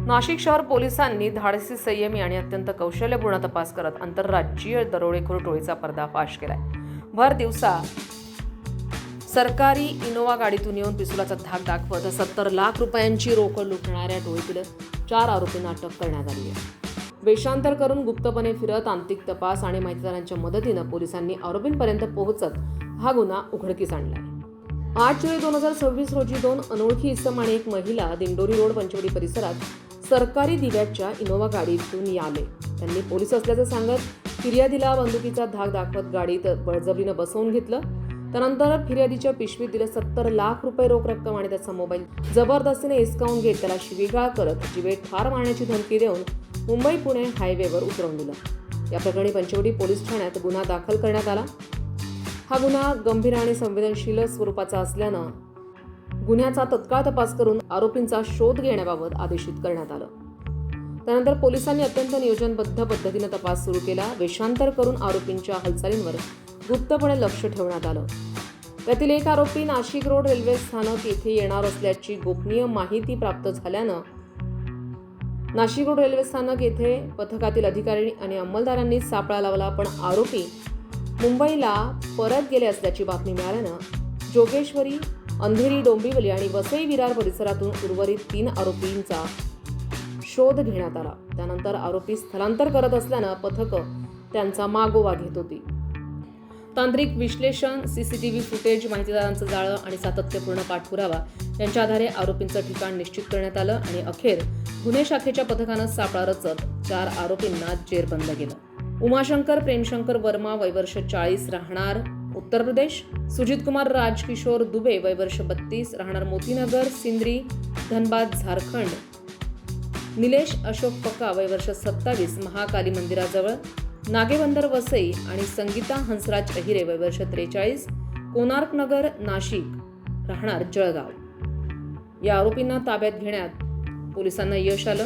नाशिक शहर पोलिसांनी धाडसी, संयमी आणि अत्यंत कौशल्यपूर्ण तपास करत आंतरराज्यीय दरोडेखोर टोळीचा पर्दाफाश केलाय. भर दिवसा सरकारी इनोवा गाडीतून येऊन पिस्तुलाचा धाक दाखवत 70 लाख रुपयांची रोकड लुटणाऱ्या टोळीतील 4 आरोपींना अटक करण्यात आली आहे. वेषांतर करून गुप्तपणे फिरत तांत्रिक तपास आणि माहितीदारांच्या मदतीनं पोलिसांनी आरोपींपर्यंत पोहोचत हा गुन्हा उघडकीस आणला आहे. 8 जुलै 2026 रोजी 2 अनोळखी इसम आणि एक महिला दिंडोरी रोड पंचवटी परिसरात सरकारी दिव्याच्या इनोवा गाडीतून आले. त्यांनी पोलीस असल्याचं सांगत फिर्यादीला बंदुकीचा धाक दाखवत गाडीत बळजबरीनं बसवून घेतलं. त्यानंतर फिर्यादीच्या पिशवीत दिले 70 लाख रुपये रोख रक्कम आणि त्याचा मोबाईल जबरदस्तीने हिसकावून घेत त्याला शिवीगाळ करत जीवे ठार मारण्याची धमकी देऊन मुंबई पुणे हायवेवर उतरवून दिलं. या प्रकरणी पंचवटी पोलीस ठाण्यात गुन्हा दाखल करण्यात आला. हा गुन्हा गंभीर आणि संवेदनशील स्वरूपाचा असल्यानं गुन्ह्याचा तत्काळ तपास करून आरोपींचा शोध घेण्याबाबत आदेशित करण्यात आलं. त्यानंतर पोलिसांनी अत्यंत नियोजनबद्ध पद्धतीने तपास सुरू केला. वेषांतर करून आरोपींच्या हालचालींवर गुप्तपणे लक्ष ठेवण्यात आलं. त्यातील एक आरोपी नाशिक रोड रेल्वे स्थानक येथे येणार असल्याची गोपनीय माहिती प्राप्त झाल्यानं नाशिक रोड रेल्वे स्थानक येथे पथकातील अधिकारी आणि अंमलदारांनी सापळा लावला. पण आरोपी मुंबईला परत गेले असल्याची बातमी मिळाल्यानं जोगेश्वरी, अंधेरी, डोंबिवली आणि वसई विरार परिसरातून उर्वरित 3 आरोपींचा शोध घेण्यात आला. त्यानंतर आरोपी स्थलांतर करत असल्यानं पथकं त्यांचा मागोवा घेत होती. तांत्रिक विश्लेषण, सीसीटीव्ही फुटेज, माहितीदारांचं जाळं आणि सातत्यपूर्ण पाठपुरावा यांच्या आधारे आरोपींचं ठिकाण निश्चित करण्यात आलं आणि अखेर गुन्हे शाखेच्या पथकानं सापळा रचत 4 आरोपींना जेरबंद केलं. उमाशंकर प्रेमशंकर वर्मा, वय वर्ष 40, राहणार उत्तर प्रदेश. सुजित कुमार राजकिशोर दुबे, वय वर्ष 32, राहणार मोतीनगर, सिंद्री, धनबाद, झारखंड. निलेश अशोक पक्का, वय वर्ष 27, महाकाली मंदिराजवळ, नागेबंदर, वसई आणि संगीता हंसराज अहिरे, वय वर्ष 43, कोणार्क नगर, नाशिक, राहणार जळगाव. या आरोपींना ताब्यात घेण्यात पोलिसांना यश आलं.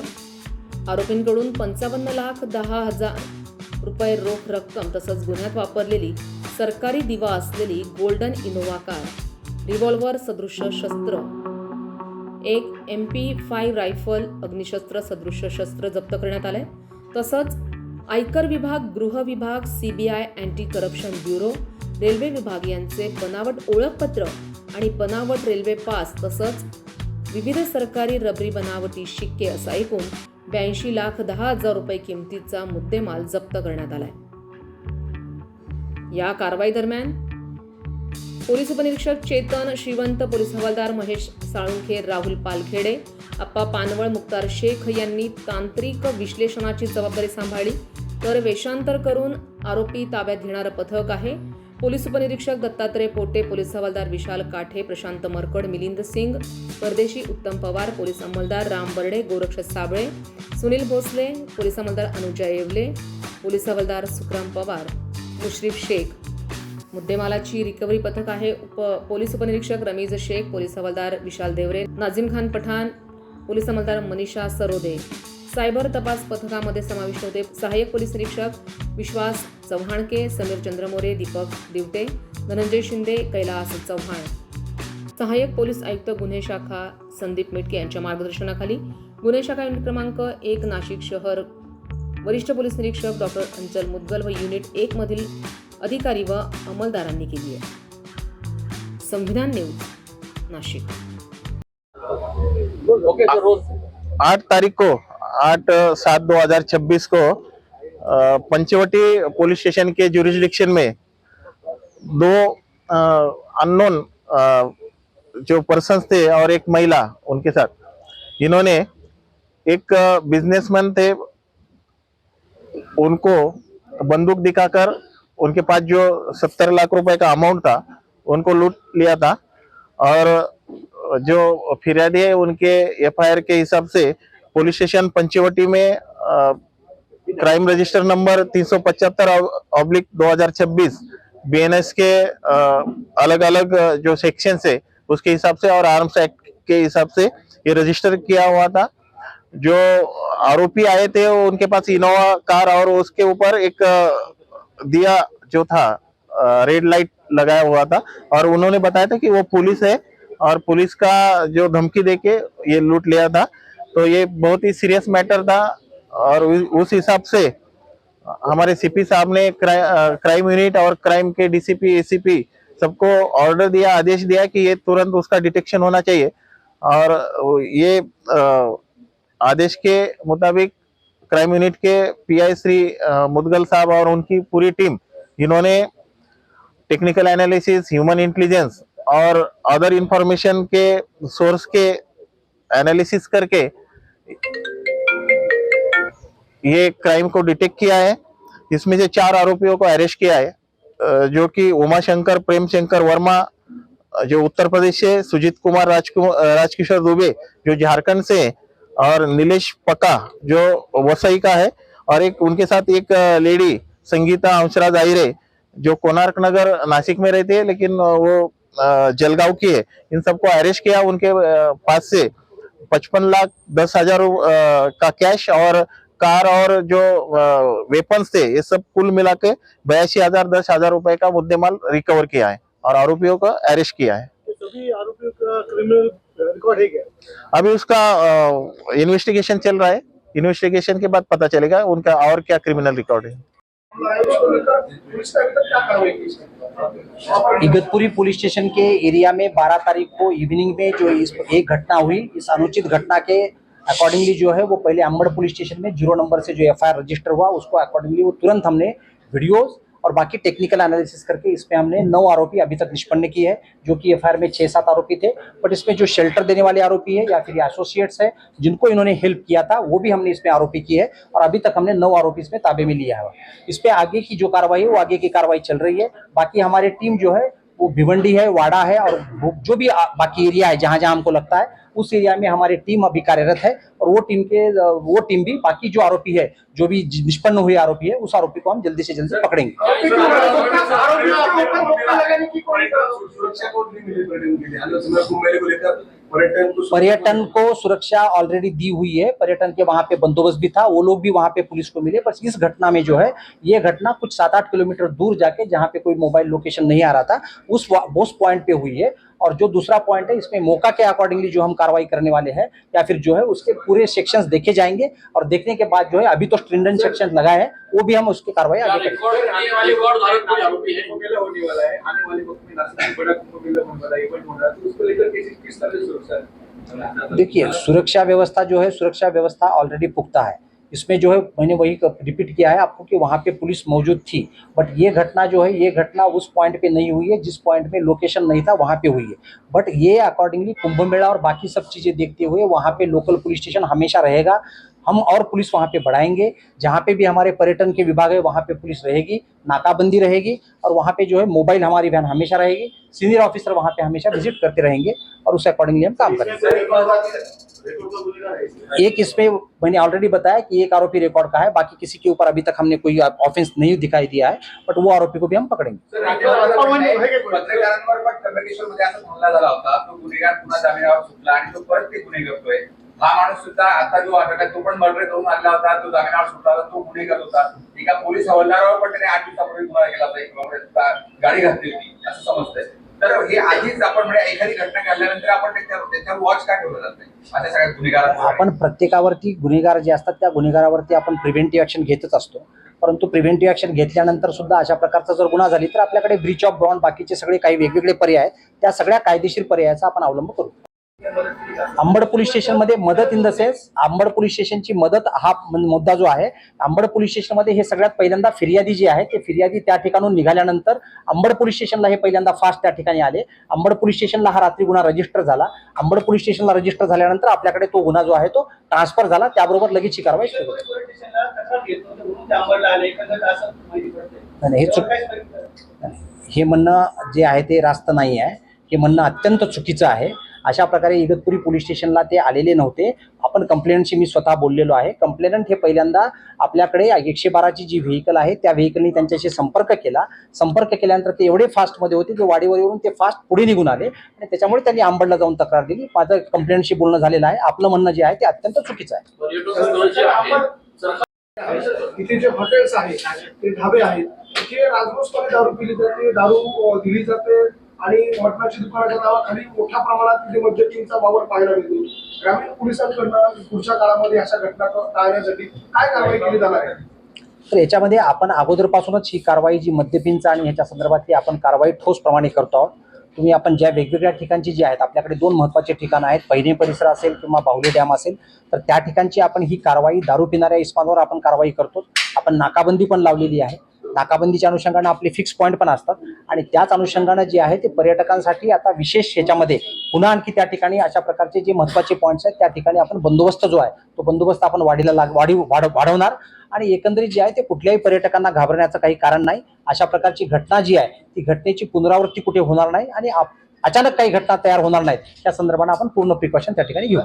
आरोपींकडून 55,10,000 रुपये रोख रक्कम तसंच गुन्ह्यात वापरलेली सरकारी दिवा असलेली गोल्डन इनोवा कार, रिव्हॉल्व्हर सदृश्य शस्त्र, एक MP5 रायफल अग्निशस्त्र सदृश्य शस्त्र जप्त करण्यात आले. तसंच आयकर विभाग, गृह विभाग, CBI, anti corruption bureau, railway विभाग यांचे बनावट ओळखपत्र आणि बनावट रेल्वे पास तसंच विविध सरकारी रबरी बनावटी शिक्के असा एकूण 82,10,000 रुपये किमतीचा मुद्देमाल जप्त करण्यात आलाय. या कारवाई दरम्यान पोलीस उपनिरीक्षक चेतन श्रीवंत, पोलीस हवालदार महेश साळुंखे, राहुल पालखेडे, अप्पा पानवळ, मुक्तार शेख यांनी तांत्रिक विश्लेषणाची जबाबदारी सांभाळली. तर वेषांतर करून आरोपी ताब्यात घेणारं पथक आहे. पोलीस उपनिरीक्षक दत्तात्रय पोटे, पोलीस हवालदार विशाल काठे, प्रशांत मरकड, मिलिंद सिंग परदेशी, उत्तम पवार, पोलीस अंमलदार राम बर्डे, गोरक्ष साबळे, सुनील भोसले, पोलीस अंमलदार अनुजा येवले, पोलीस हवालदार सुखराम पवार, मुश्रीफ शेख. मुद्देमालाची रिकव्हरी पथक आहे. पोलीस उपनिरीक्षक रमीज शेख, पोलीस हवालदार विशाल देवरे, नाझिम खान पठाण, पोलीस अंमलदार मनीषा सरोदे. सायबर तपास पथकामध्ये समाविष्ट होते सहाय्यक पोलीस निरीक्षक विश्वास चव्हाणके, समीर चंद्रमोरे, दीपक दिवटे, धनंजय शिंदे, कैलास चव्हाण. सहाय्यक पोलीस आयुक्त गुन्हे शाखा संदीप मेटके यांच्या मार्गदर्शनाखाली गुन्हे शाखा युनिट क्रमांक 1 नाशिक शहर वरिष्ठ पोलीस निरीक्षक डॉक्टर अंचल मुद्गल व युनिट 1 मधील अधिकारी व अंमलदारांनी केली आहे. संविधान न्यूज, नाशिक. 8/7/2026 को पंचवटी पुलिस स्टेशन के ज्यूरिसडिक्शन में 2 अननोन जो पर्सन्स थे और एक महिला उनके साथ, इन्होंने एक बिजनेसमैन थे, उनको बंदूक दिखाकर उनके पास जो 70 लाख रुपए का अमाउंट था उनको लूट लिया था। और जो फिर्यादी है उनके FIR के हिसाब से पुलिस स्टेशन पंचवटी में क्राइम रजिस्टर नंबर 375/2026 BNS के अलग अलग जो सेक्शन है उसके हिसाब से और आर्म्स एक्ट के हिसाब से ये रजिस्टर किया हुआ था। जो आरोपी आए थे उनके पास इनोवा कार और उसके ऊपर एक दिया जो था रेड लाइट लगाया हुआ था और उन्होंने बताया था कि वो पुलिस है और पुलिस का जो धमकी देके ये लूट लिया था। तो ये बहुत ही सीरियस मैटर था और उस हिसाब से हमारे सीपी साहब ने क्राइम यूनिट और क्राइम के डीसीपी एसीपी सबको ऑर्डर दिया, आदेश दिया कि ये तुरंत उसका डिटेक्शन होना चाहिए। और ये आदेश के मुताबिक क्राइम यूनिट के पीआई श्री मुदगल साहब और उनकी पूरी टीम, इन्होंने टेक्निकल एनालिसिस, ह्यूमन इंटेलिजेंस और अदर इंफॉर्मेशन के सोर्स के एनालिसिस करके ये क्राइम को डिटेक्ट किया है। इसमें से 4 आरोपियों को अरेस्ट किया है, जो कि उमाशंकर प्रेमशंकर वर्मा जो उत्तर प्रदेश से, सुजीत कुमार राजकिशोर दुबे जो झारखंड से, और नीलेश पका जो वसई का है, और एक उनके साथ एक लेडी संगीता अंशराज आहिरे जो कोणार्क नगर नासिक में रहती है लेकिन वो जलगांव की है। इन सबको अरेस्ट किया। उनके पास से 55,10,000 का कैश और कार और जो वेपन्स थे, ये सब कुल मिला के 82,000 10,000 रुपए का मुद्देमाल रिकवर किया है और आरोपियों को अरेस्ट किया है। सभी आरोपियों का क्रिमिनल रिकॉर्ड है क्या? अभी उसका इन्वेस्टिगेशन चल रहा है। इन्वेस्टिगेशन के बाद पता चलेगा उनका और क्या क्रिमिनल रिकॉर्ड है। इगतपुरी पुलिस स्टेशन के एरिया में 12 तारीख को इवनिंग में जो एक घटना हुई, इस अनुचित घटना के अकॉर्डिंगली जो है वो पहले अंबड़ पुलिस स्टेशन में 0 नंबर से जो एफआईआर रजिस्टर हुआ, उसको अकॉर्डिंगली वो तुरंत हमने वीडियोस और बाकी टेक्निकल एनालिसिस करके इसमें हमने 9 आरोपी अभी तक निष्पन्न किए हैं, जो कि एफआईआर में 6-7 आरोपी थे। बट इसमें जो शेल्टर देने वाले आरोपी है या फिर एसोसिएट्स है जिनको इन्होंने हेल्प किया था, वो भी हमने इसमें आरोपी की है और अभी तक हमने 9 आरोपी इसमें ताबे में लिया है। इस पे आगे की जो कार्रवाई है वो आगे की कार्रवाई चल रही है। बाकी हमारी टीम जो है वो भिवंडी है, वाड़ा है और जो भी बाकी एरिया है जहां जहां हमको लगता है उस एरिया में हमारी टीम अभी कार्यरत है और वो टीम भी बाकी जो आरोपी है, जो भी निष्पन्न हुए आरोपी है, उस आरोपी को हम जल्दी से जल्दी पकड़ेंगे। पर्यटन को सुरक्षा ऑलरेडी दी हुई है, पर्यटन के वहां पे बंदोबस्त भी था, वो लोग भी वहां पे पुलिस को मिले। पर इस घटना में जो है ये घटना कुछ 7-8 किलोमीटर दूर जाके जहां पे कोई मोबाइल लोकेशन नहीं आ रहा था उस पॉइंट पे हुई है। और जो दूसरा पॉइंट है, इसमें मौका के अकॉर्डिंगली जो हम कार्रवाई करने वाले हैं या फिर जो है उसके पूरे सेक्शंस देखे जाएंगे और देखने के बाद जो है अभी तो स्ट्रिंजेंट सेक्शन लगाए हैं, वो भी हम उसकी कार्रवाई आगे करेंगे। देखिए, सुरक्षा व्यवस्था जो है, सुरक्षा व्यवस्था ऑलरेडी पुख्ता है। इसमें जो है मैंने वही रिपीट किया है आपको कि वहाँ पे पुलिस मौजूद थी, बट ये घटना जो है ये घटना उस पॉइंट पे नहीं हुई है जिस पॉइंट में लोकेशन नहीं था, वहाँ पे हुई है। बट ये अकॉर्डिंगली कुंभ मेला और बाकी सब चीज़ें देखते हुए वहाँ पे लोकल पुलिस स्टेशन हमेशा रहेगा। हम और पुलिस वहाँ पे बढ़ाएंगे, जहाँ पे भी हमारे पर्यटन के विभाग है वहाँ पे पुलिस रहेगी, नाकाबंदी रहेगी और वहाँ पे जो है मोबाइल हमारी वैन हमेशा रहेगी, सीनियर ऑफिसर वहाँ पे हमेशा विजिट करते रहेंगे और उस अकॉर्डिंगली हम काम करेंगे। एक इसमें मैंने ऑलरेडी बताया कि एक आरोपी रिकॉर्ड का है, बाकी किसी के ऊपर अभी तक हमने कोई ऑफेंस नहीं दिखाई दिया है, बट वो आरोपी को भी हम पकड़ेंगे। पत्रकारांवर पण त्र्यंबकेश्वरमध्ये असा हमला झाला होता, तो गुन्हेगार पुन्हा जामिनावर सुटला आणि तो परत ते गुन्हे करतोय। हा माणूस सुद्धा आता जो अटक आहे तो पण मर्डर करून आणला होता, तो जामिनावर सुटला होता, तो गुन्हेगार होता। एका पोलीस हवालदारावर पण त्याने 8 दिवसापूर्वी गुन्हा केला होता, एक गाडी घातली होती असं समजतंय। तर हे आधीच आपण म्हणजे एखादी घटना घडल्यानंतर आपण त्याच्यावर वॉच का ठेवलं जात नाही अशा सगळ्या गुन्हेगारांवर? आपण प्रत्येकावरती गुन्हेगार जे असतात त्या गुन्हेगारावरती आपण प्रिव्हेंटिव्ह ऍक्शन घेतच असतो, परंतु प्रिव्हेंटिव्ह ऍक्शन घेतल्यानंतर सुद्धा अशा प्रकारचा जर गुन्हा झाली तर आपल्याकडे ब्रीच ऑफ बॉन्ड बाकीचे सगळे काही वेगवेगळे पर्याय आहेत, त्या सगळ्या कायदेशीर पर्यायाचा आपण अवलंब करू। अंबड पोलीस स्टेशन मध्ये मदत in the sense, Ambad police स्टेशनची मदत हा मुद्दा जो आहे, अंबड पोलीस स्टेशन मध्ये हे सगळ्यात पहिल्यांदा फिर्यादी जे आहे ते फिर्यादी त्या ठिकाणून निघाल्यानंतर अंबड पोलीस स्टेशनला हे पहिल्यांदा फास्ट त्या ठिकाणी आले। अंबड पोलीस स्टेशनला हा रात्री गुन्हा रजिस्टर झाला। अंबड पोलीस स्टेशनला रजिस्टर झाल्यानंतर आपल्याकडे तो गुन्हा जो आहे तो ट्रान्सफर झाला, त्याबरोबर लगेचची कारवाई सुरू झाली। हे म्हणणं जे आहे ते रास्त नाही आहे, हे म्हणणं अत्यंत चुकीचं आहे। अशा प्रकारे इगतपुरी पोलीस स्टेशनला ते आलेले नव्हते। आपण कंप्लेंटशी मी स्वतः बोललेलो आहे। कंप्लेंट हे पहिल्यांदा आपल्याकडे 112 ची जी व्हेकल आहे त्या व्हेकलनी त्यांच्याशी संपर्क केला। संपर्क केल्यानंतर ते एवढे फास्ट मध्ये होते की वाडीवरून ते फास्ट पुढे निघून आले आणि त्याच्यामुळे त्यांनी अंबडला जाऊन तक्रार दिली। माझं कंप्लेंटशी बोलणं झालेलं आहे। आपलं म्हणणं जे आहे ते अत्यंत चुकीचं आहे। इथे जे हॉटेल्स आहेत, ते ढाबे आहेत, तिथे राजरोसपणे दारू पिली जाते, दारू दिली जाते, आणि मटणाची दुकानाच्या नावाखाली मोठ्या प्रमाणात तिथे मद्यपींचा वावर पाहायला मिळतो. ग्रामीण पोलिसांकडनं पुढच्या काळामध्ये अशा घटना टाळण्यासाठी काय कारवाई केली जाणार आहे? तर याच्यामध्ये आपण अगोदरपासूनच ही कारवाई जी मद्यपींचा आणि ह्याच्या संदर्भातली आपण कारवाई ठोस प्रमाणे करतो आहोत. तुम्ही आपण ज्या वेगवेगळ्या ठिकाणची जी आहेत, आपल्याकडे 2 महत्त्वाचे ठिकाणं आहेत, पहिने परिसर असेल किंवा बाहुली डॅम असेल, तर त्या ठिकाणची आपण ही कारवाई दारू पिणाऱ्या इस्मांवर आपण कारवाई करतो. आपण नाकाबंदी पण लावलेली आहे. नाकाबंदीच्या अनुषंगानं आपले फिक्स पॉईंट पण असतात आणि त्याच अनुषंगानं जे आहे ते पर्यटकांसाठी आता विशेष ह्याच्यामध्ये पुन्हा आणखी त्या ठिकाणी अशा प्रकारचे जे महत्त्वाचे पॉईंट्स आहेत त्या ठिकाणी आपण बंदोबस्त जो आहे तो बंदोबस्त आपण वाढवणार आणि एकंदरीत जे आहे ते कुठल्याही पर्यटकांना घाबरण्याचं काही कारण नाही. अशा प्रकारची घटना जी आहे ती घटनेची पुनरावृत्ती कुठे होणार नाही आणि अचानक काही घटना तयार होणार नाहीत त्या संदर्भानं आपण पूर्ण प्रिकॉशन त्या ठिकाणी घेऊ.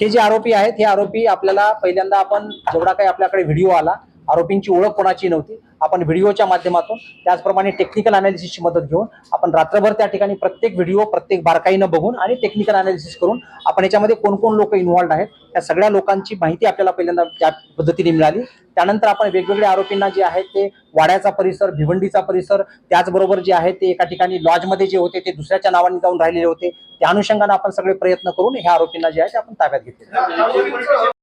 हे जे आरोपी आहेत हे आरोपी आपल्याला पहिल्यांदा आपण जेवढा काही आपल्याकडे व्हिडिओ आला, आरोपींची ओळख कोणाची नव्हती. आपण व्हिडिओच्या माध्यमातून त्याचप्रमाणे टेक्निकल अनालिसिसची मदत घेऊन आपण रात्रभर त्या ठिकाणी प्रत्येक व्हिडिओ प्रत्येक बारकाईनं बघून आणि टेक्निकल अनालिसिस करून आपण याच्यामध्ये कोण कोण लोक इन्व्हॉल्ड आहेत त्या सगळ्या लोकांची माहिती आपल्याला पहिल्यांदा त्या पद्धतीने मिळाली. त्यानंतर आपण वेगवेगळ्या आरोपींना जे आहेत ते वाड्याचा परिसर, भिवंडीचा परिसर, त्याचबरोबर जे आहे ते एका ठिकाणी लॉजमध्ये जे होते ते दुसऱ्याच्या नावाने जाऊन राहिलेले होते, त्या अनुषंगाने आपण सगळे प्रयत्न करून ह्या आरोपींना जे आहे ते आपण ताब्यात घेतले.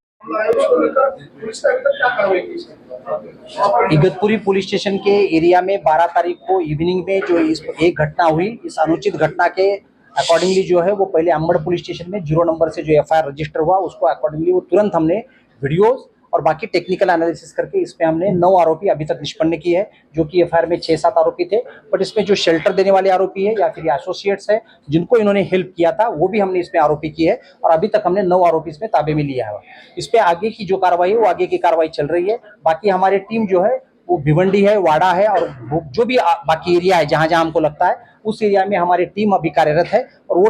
इगतपुरी पुलिस स्टेशन के एरिया में 12 तारीख को इवनिंग में जो एक घटना हुई, इस अनुचित घटना के अकॉर्डिंगली जो है वो पहले अंबड़ पुलिस स्टेशन में 0 नंबर से जो एफआईआर रजिस्टर हुआ उसको अकॉर्डिंगली वो तुरंत हमने वीडियोस और बाकी टेक्निकल एनालिसिस करके इसमें हमने 9 आरोपी अभी तक निष्पन्न किए हैं, जो कि एफआईआर में 6-7 आरोपी थे, बट इसमें जो शेल्टर देने वाले आरोपी है या फिर एसोसिएट्स है जिनको इन्होंने हेल्प किया था वो भी हमने इसमें आरोपी की है और अभी तक हमने 9 आरोपी इसमें ताबे में लिया है. इस पे आगे की जो कार्रवाई है वो आगे की कार्रवाई चल रही है. बाकी हमारी टीम जो है वो भिवंडी है, वाड़ा है और जो भी बाकी एरिया है जहां जहां हमको लगता है उस एरिया में हमारी टीम अभी कार्यरत है और वो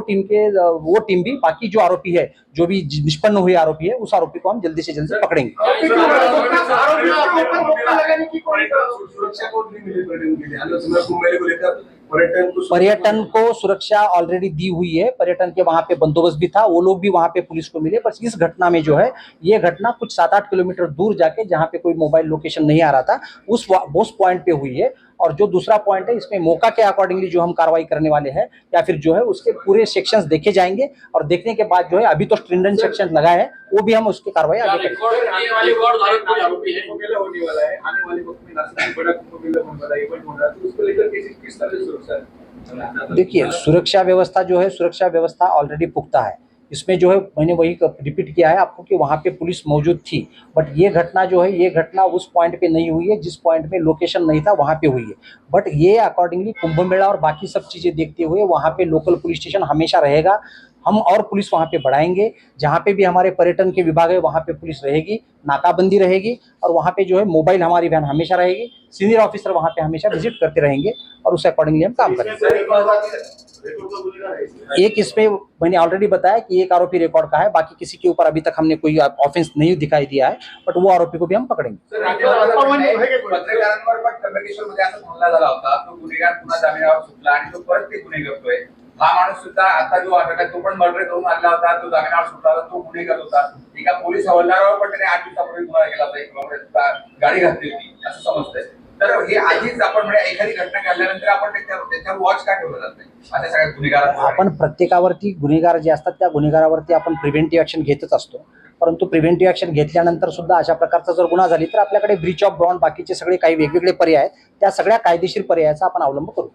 टीम भी बाकी जो आरोपी है, जो भी निष्पन्न हुए आरोपी है, उस आरोपी को हम जल्दी से जल्दी पकड़ेंगे. पर्यटन को सुरक्षा ऑलरेडी दी हुई है. पर्यटन के वहां पे बंदोबस्त भी था, वो लोग भी वहां पे पुलिस को मिले. बस इस घटना में जो है ये घटना कुछ 7-8 किलोमीटर दूर जाके जहां पे कोई मोबाइल लोकेशन नहीं आ रहा था उस पॉइंट पे हुई है. और जो दूसरा पॉइंट है इसमें मौका के अकॉर्डिंगली जो हम कार्रवाई करने वाले हैं या फिर जो है उसके पूरे सेक्शंस देखे जाएंगे और देखने के बाद जो है अभी तो स्ट्रिंडेंट सेक्शन लगा है वो भी हम उसकी कार्रवाई आगे करेंगे. देखिए सुरक्षा व्यवस्था जो है, सुरक्षा व्यवस्था ऑलरेडी पुख्ता है. इसमें जो है मैंने वही रिपीट किया है आपको कि वहाँ पे पुलिस मौजूद थी, बट ये घटना जो है ये घटना उस पॉइंट पे नहीं हुई है जिस पॉइंट पे लोकेशन नहीं था वहाँ पे हुई है. बट ये अकॉर्डिंगली कुंभ मेला और बाकी सब चीज़ें देखते हुए वहाँ पे लोकल पुलिस स्टेशन हमेशा रहेगा. हम और पुलिस वहाँ पे बढ़ाएंगे. जहाँ पे भी हमारे पर्यटन के विभाग है वहाँ पे पुलिस रहेगी, नाकाबंदी रहेगी और वहाँ पे जो है मोबाइल हमारी वैन हमेशा रहेगी. सीनियर ऑफिसर वहाँ पे हमेशा विजिट करते रहेंगे और उस अकॉर्डिंगली हम काम करेंगे. एक इसमें मैंने ऑलरेडी बताया कि एक आरोपी रिकॉर्ड का है, बाकी किसी के ऊपर अभी तक हमने कोई ऑफेंस नहीं दिखाई दिया है, बट वो आरोपी को भी हम पकड़ेंगे. पत्रकारांवर पण त्र्यंबकेश्वरमध्ये असा हमला झाला होता, तो गुन्हेगार पुन्हा जामिनावर सुटला आणि तो परत ते गुन्हे करतोय. हा माणूस सुद्धा आता जो अटक आहे तो पण मर्डर करून आणला होता, तो जामिनावर सुटला होता, तो गुन्हेगार होता. एका पोलीस हवालदारावर पण त्याने 8 दिवसापूर्वी गुन्हा केला होता, एक गाडी घातली होती असं समजतंय. तर हे आधीच आपण म्हणजे एखादी घटना घडल्यानंतर आपण त्याच्यावर वॉच का ठेवलं जात नाही अशा सगळ्या गुन्हेगारांवर? आपण प्रत्येकावरती गुन्हेगार जे असतात त्या गुन्हेगारावरती आपण प्रिव्हेंटिव्ह ऍक्शन घेतच असतो, परंतु प्रिव्हेंटिव्ह ऍक्शन घेतल्यानंतर सुद्धा अशा प्रकारचा जर गुन्हा झाली तर आपल्याकडे ब्रीच ऑफ बॉन्ड बाकीचे सगळे काही वेगवेगळे पर्याय आहेत, त्या सगळ्या कायदेशीर पर्यायाचा आपण अवलंब करू.